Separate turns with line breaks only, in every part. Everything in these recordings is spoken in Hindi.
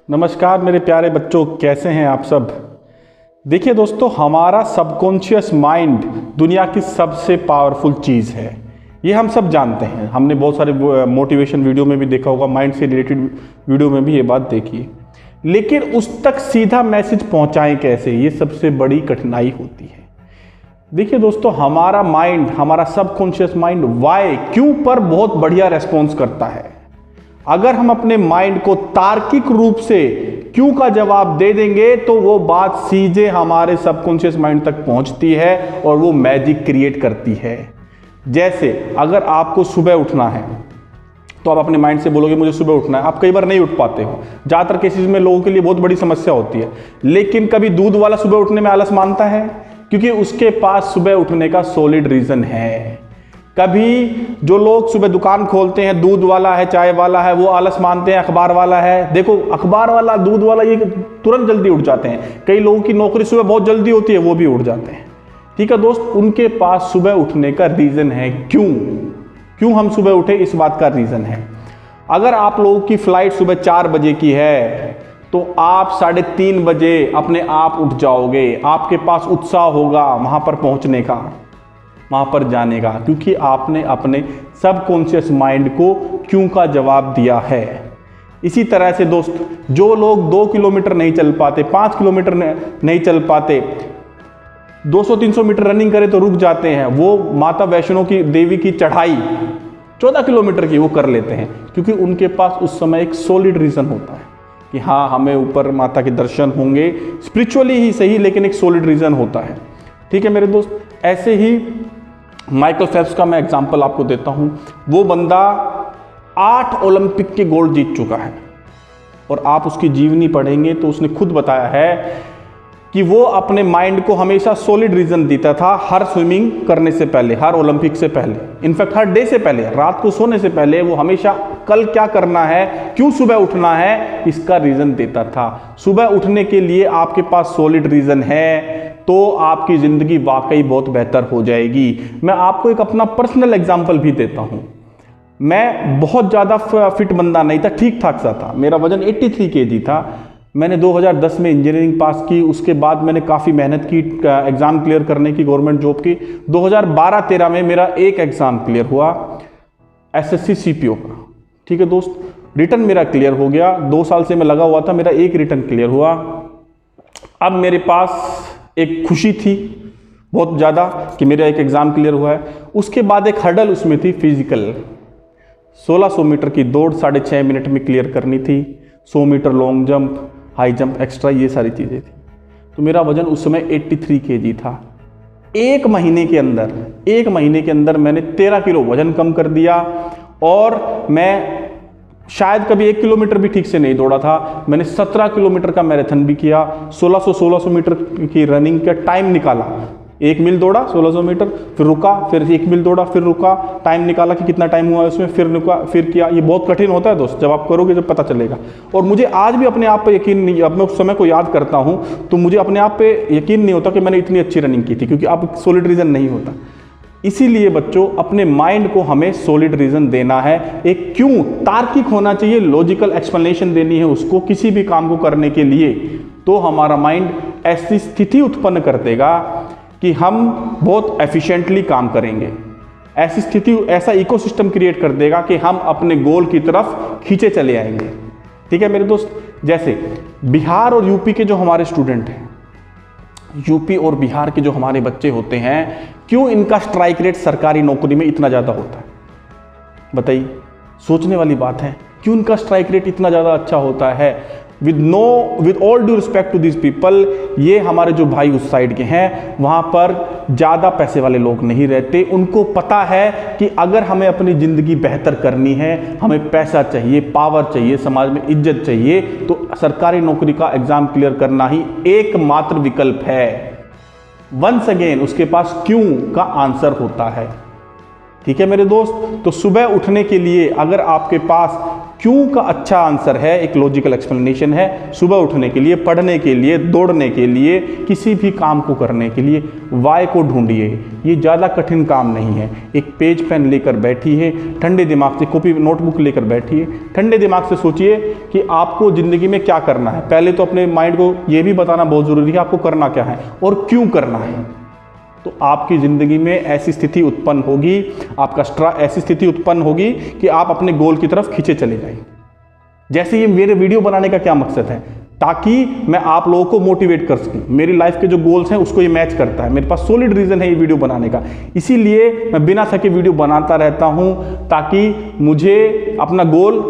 नमस्कार मेरे प्यारे बच्चों, कैसे हैं आप सब। देखिए दोस्तों, हमारा सबकॉन्शियस माइंड दुनिया की सबसे पावरफुल चीज़ है। ये हम सब जानते हैं। हमने बहुत सारे मोटिवेशन वीडियो में भी देखा होगा, माइंड से रिलेटेड वीडियो में भी ये बात देखी है। लेकिन उस तक सीधा मैसेज पहुंचाएं कैसे, ये सबसे बड़ी कठिनाई होती है। देखिए दोस्तों, हमारा माइंड, हमारा सबकॉन्शियस माइंड वाई, क्यों पर बहुत बढ़िया रेस्पॉन्स करता है। अगर हम अपने माइंड को तार्किक रूप से क्यों का जवाब दे देंगे तो वो बात सीधे हमारे सबकॉन्शियस माइंड तक पहुंचती है और वो मैजिक क्रिएट करती है। जैसे अगर आपको सुबह उठना है तो आप अपने माइंड से बोलोगे मुझे सुबह उठना है। आप कई बार नहीं उठ पाते हो। ज़्यादातर केसेस में लोगों के लिए बहुत बड़ी समस्या होती है। लेकिन कभी दूध वाला सुबह उठने में आलस मानता है, क्योंकि उसके पास सुबह उठने का सॉलिड रीजन है। कभी जो लोग सुबह दुकान खोलते हैं, दूध वाला है, चाय वाला है, वो आलस मानते हैं अखबार वाला है। देखो, अखबार वाला, दूध वाला, ये तुरंत जल्दी उठ जाते हैं। कई लोगों की नौकरी सुबह बहुत जल्दी होती है, वो भी उठ जाते हैं। ठीक है दोस्त, उनके पास सुबह उठने का रीजन है। क्यों हम सुबह उठे, इस बात का रीजन है। अगर आप लोगों की फ्लाइट सुबह 4 बजे की है तो आप 3:30 बजे अपने आप उठ जाओगे। आपके पास उत्साह होगा वहां पर पहुंचने का, वहां पर जाने का, क्योंकि आपने अपने सबकॉन्शियस माइंड को क्यों का जवाब दिया है। इसी तरह से दोस्त, जो लोग 2 किलोमीटर नहीं चल पाते, 5 किलोमीटर नहीं चल पाते, 200-300 मीटर रनिंग करें तो रुक जाते हैं, वो माता वैष्णो की देवी की चढ़ाई 14 किलोमीटर की वो कर लेते हैं, क्योंकि उनके पास उस समय एक सॉलिड रीजन होता है कि हाँ, हमें ऊपर माता के दर्शन होंगे, स्पिरिचुअली ही सही, लेकिन एक सॉलिड रीजन होता है। ठीक है मेरे दोस्त, ऐसे ही माइकल फेल्प्स का मैं एग्जांपल आपको देता हूं। वो बंदा 8 ओलंपिक के गोल्ड जीत चुका है और आप उसकी जीवनी पढ़ेंगे तो उसने खुद बताया है कि वो अपने माइंड को हमेशा सॉलिड रीजन देता था हर स्विमिंग करने से पहले, हर ओलंपिक से पहले, इनफैक्ट हर डे से पहले, रात को सोने से पहले वो हमेशा कल क्या करना है, क्यों सुबह उठना है, इसका रीजन देता था। सुबह उठने के लिए आपके पास सॉलिड रीजन है तो आपकी जिंदगी वाकई बहुत बेहतर हो जाएगी। मैं आपको एक अपना पर्सनल एग्जाम्पल भी देता हूं। मैं बहुत ज़्यादा फिट बंदा नहीं था, ठीक ठाक सा था। मेरा वजन 83 kg था। मैंने 2010 में इंजीनियरिंग पास की। उसके बाद मैंने काफ़ी मेहनत की एग्ज़ाम क्लियर करने की, गवर्नमेंट जॉब की। 2012-13 में मेरा एक एग्ज़ाम क्लियर हुआ, SSC CPO का। ठीक है दोस्त, रिटर्न मेरा क्लियर हो गया। 2 साल से मैं लगा हुआ था, मेरा एक रिटर्न क्लियर हुआ। अब मेरे पास एक खुशी थी बहुत ज़्यादा कि मेरा एक एग्ज़ाम क्लियर हुआ है। उसके बाद एक हर्डल उसमें थी फिजिकल, 1600 मीटर की दौड़ 6.5 मिनट में क्लियर करनी थी। 100 metre long jump, high jump, extra, ये सारी चीज़ें थी। तो मेरा वजन उस समय 83 kg था। एक महीने के अंदर मैंने 13 किलो वजन कम कर दिया और मैं शायद कभी 1 किलोमीटर भी ठीक से नहीं दौड़ा था। मैंने 17 किलोमीटर का मैराथन भी किया। 1600 मीटर की रनिंग का टाइम निकाला। 1 मील दौड़ा 1600 मीटर, फिर रुका, फिर 1 मील दौड़ा, फिर रुका, टाइम निकाला कि कितना टाइम हुआ उसमें, फिर रुका, फिर किया। ये बहुत कठिन होता है दोस्त, जब आप करोगे जब पता चलेगा। और मुझे आज भी अपने आप पे यकीन नहीं, अब मैं उस समय को याद करता हूँ तो मुझे अपने आप पे यकीन नहीं होता कि मैंने इतनी अच्छी रनिंग की थी, क्योंकि अब सॉलिड रीजन नहीं होता। इसीलिए बच्चों, अपने माइंड को हमें सॉलिड रीजन देना है। एक क्यों तार्किक होना चाहिए, लॉजिकल एक्सप्लेनेशन देनी है उसको किसी भी काम को करने के लिए। तो हमारा माइंड ऐसी स्थिति उत्पन्न कर देगा कि हम बहुत एफिशिएंटली काम करेंगे। ऐसी स्थिति, ऐसा इकोसिस्टम क्रिएट कर देगा कि हम अपने गोल की तरफ खींचे चले आएंगे। ठीक है मेरे दोस्त, जैसे बिहार और यूपी के जो हमारे स्टूडेंट हैं, यूपी और बिहार के जो हमारे बच्चे होते हैं, क्यों इनका स्ट्राइक रेट सरकारी नौकरी में इतना ज़्यादा होता है, बताइए। सोचने वाली बात है, क्यों इनका स्ट्राइक रेट इतना ज़्यादा अच्छा होता है। With all due respect to this people, ये हमारे जो भाई उस साइड के हैं, वहाँ पर ज़्यादा पैसे वाले लोग नहीं रहते। उनको पता है कि अगर हमें अपनी ज़िंदगी बेहतर करनी है, हमें पैसा चाहिए, पावर चाहिए, समाज में इज्जत चाहिए, तो सरकारी नौकरी का एग्ज़ाम क्लियर करना ही एकमात्र विकल्प है। वंस अगेन उसके पास क्यों का आंसर होता है। ठीक है मेरे दोस्त, तो सुबह उठने के लिए अगर आपके पास क्यों का अच्छा आंसर है, एक लॉजिकल एक्सप्लेनेशन है। सुबह उठने के लिए, पढ़ने के लिए, दौड़ने के लिए, किसी भी काम को करने के लिए वाई को ढूंढिए। ये ज़्यादा कठिन काम नहीं है। एक पेज पेन लेकर बैठिए, ठंडे दिमाग से कॉपी नोटबुक लेकर बैठिए, ठंडे दिमाग से सोचिए कि आपको ज़िंदगी में क्या करना है। पहले तो अपने माइंड को ये भी बताना बहुत ज़रूरी है आपको करना क्या है और क्यों करना है। तो आपकी ज़िंदगी में ऐसी स्थिति उत्पन्न होगी, आपका ऐसी स्थिति उत्पन्न होगी कि आप अपने गोल की तरफ खींचे चले जाएं। जैसे ये मेरे वीडियो बनाने का क्या मकसद है, ताकि मैं आप लोगों को मोटिवेट कर सकूं। मेरी लाइफ के जो गोल्स हैं उसको ये मैच करता है। मेरे पास सॉलिड रीज़न है ये वीडियो बनाने का, इसीलिए मैं बिना थके वीडियो बनाता रहता हूं, ताकि मुझे अपना गोल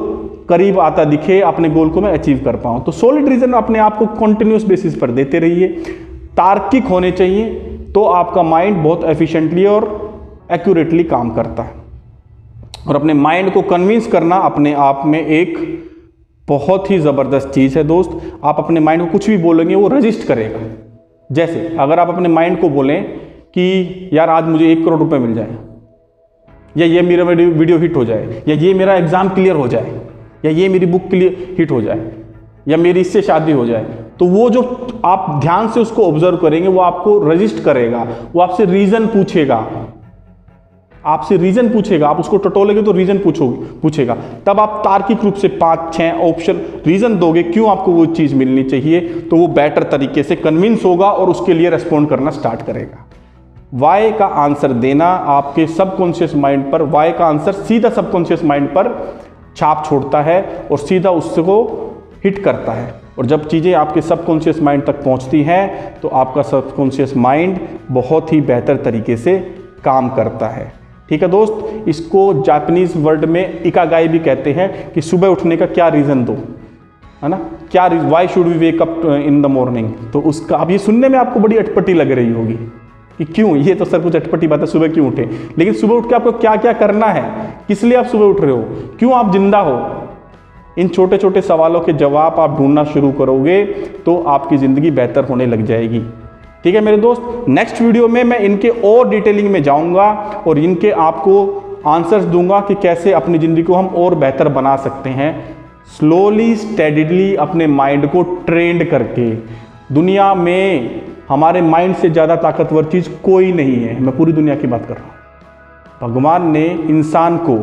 करीब आता दिखे, अपने गोल को मैं अचीव कर पाऊँ। तो सॉलिड रीज़न अपने आप को कंटिन्यूस बेसिस पर देते रहिए, तार्किक होने चाहिए, तो आपका माइंड बहुत एफिशिएंटली और एक्यूरेटली काम करता है। और अपने माइंड को कन्विंस करना अपने आप में एक बहुत ही ज़बरदस्त चीज़ है दोस्त। आप अपने माइंड को कुछ भी बोलेंगे वो रजिस्ट करेगा। जैसे अगर आप अपने माइंड को बोलें कि यार आज मुझे 1 करोड़ रुपए मिल जाए, या ये मेरा वीडियो हिट हो जाए, या ये मेरा एग्ज़ाम क्लियर हो जाए, या ये मेरी बुक क्लियर हिट हो जाए, या मेरी इससे शादी हो जाए, तो वो जो आप ध्यान से उसको ऑब्जर्व करेंगे वो आपको रजिस्ट करेगा। वो आपसे रीज़न पूछेगा, आप उसको टटोलेंगे तो रीज़न पूछेगा। तब आप तार्किक रूप से 5-6 ऑप्शन रीज़न दोगे क्यों आपको वो चीज़ मिलनी चाहिए, तो वो बेटर तरीके से कन्विंस होगा और उसके लिए रेस्पॉन्ड करना स्टार्ट करेगा। वाई का आंसर देना आपके सबकॉन्शियस माइंड पर, वाई का आंसर सीधा सबकॉन्शियस माइंड पर छाप छोड़ता है और सीधा उसको हिट करता है। और जब चीज़ें आपके सबकॉन्शियस माइंड तक पहुंचती हैं तो आपका सबकॉन्शियस माइंड बहुत ही बेहतर तरीके से काम करता है। ठीक है दोस्त, इसको जापानीज वर्ड में इकागाई भी कहते हैं कि सुबह उठने का क्या रीज़न दो, है ना, क्या why should we wake up in the morning. तो उसका अब ये सुनने में आपको बड़ी अटपटी लग रही होगी कि क्यों, ये तो सर कुछ अटपटी बात है, सुबह क्यों उठे। लेकिन सुबह उठ के आपको क्या क्या करना है, किस लिए आप सुबह उठ रहे हो, क्यों आप जिंदा हो, इन छोटे छोटे सवालों के जवाब आप ढूंढना शुरू करोगे तो आपकी ज़िंदगी बेहतर होने लग जाएगी। ठीक है मेरे दोस्त, नेक्स्ट वीडियो में मैं इनके और डिटेलिंग में जाऊंगा और इनके आपको आंसर्स दूंगा कि कैसे अपनी ज़िंदगी को हम और बेहतर बना सकते हैं, स्लोली स्टेडिली अपने माइंड को ट्रेंड करके। दुनिया में हमारे माइंड से ज़्यादा ताकतवर चीज़ कोई नहीं है, मैं पूरी दुनिया की बात कर रहा हूँ। भगवान ने इंसान को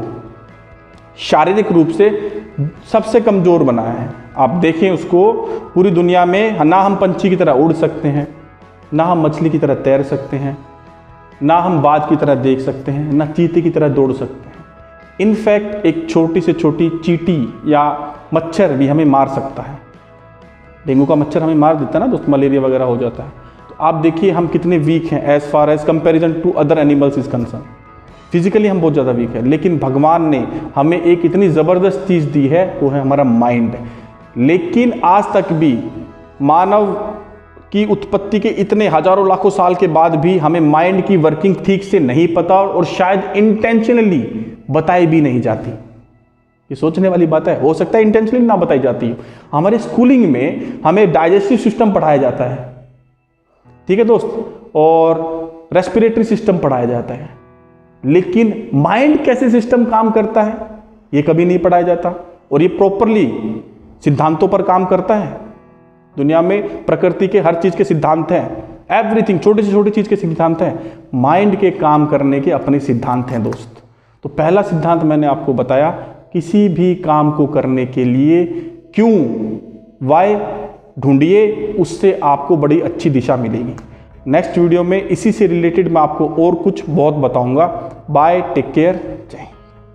शारीरिक रूप से सबसे कमज़ोर बनाया है। आप देखें उसको, पूरी दुनिया में ना हम पंछी की तरह उड़ सकते हैं, ना हम मछली की तरह तैर सकते हैं, ना हम बाज की तरह देख सकते हैं, ना चीते की तरह दौड़ सकते हैं। इनफैक्ट एक छोटी से छोटी चींटी या मच्छर भी हमें मार सकता है। डेंगू का मच्छर हमें मार देता है ना दोस्त, मलेरिया वगैरह हो जाता है। तो आप देखिए हम कितने वीक हैं as far as comparison to other animals is concerned. Physically हम बहुत ज़्यादा वीक है, लेकिन भगवान ने हमें एक इतनी ज़बरदस्त चीज़ दी है, वो है हमारा माइंड। लेकिन आज तक भी मानव की उत्पत्ति के इतने हजारों लाखों साल के बाद भी हमें माइंड की वर्किंग ठीक से नहीं पता और शायद इंटेंशनली बताई भी नहीं जाती। ये सोचने वाली बात है, हो सकता है इंटेंशनली ना बताई जाती हो। हमारे स्कूलिंग में हमें डाइजेस्टिव सिस्टम पढ़ाया जाता है, ठीक है दोस्त, और रेस्पिरेटरी सिस्टम पढ़ाया जाता है, लेकिन माइंड कैसे सिस्टम काम करता है ये कभी नहीं पढ़ाया जाता। और ये प्रॉपरली सिद्धांतों पर काम करता है। दुनिया में प्रकृति के हर चीज के सिद्धांत हैं, एवरीथिंग, छोटी से छोटी चीज के सिद्धांत हैं। माइंड के काम करने के अपने सिद्धांत हैं दोस्त। तो पहला सिद्धांत मैंने आपको बताया, किसी भी काम को करने के लिए क्यों, वाई ढूंढिए, उससे आपको बड़ी अच्छी दिशा मिलेगी। नेक्स्ट वीडियो में इसी से रिलेटेड मैं आपको और कुछ बहुत बताऊंगा। बाय, टेक केयर, जय हिंद।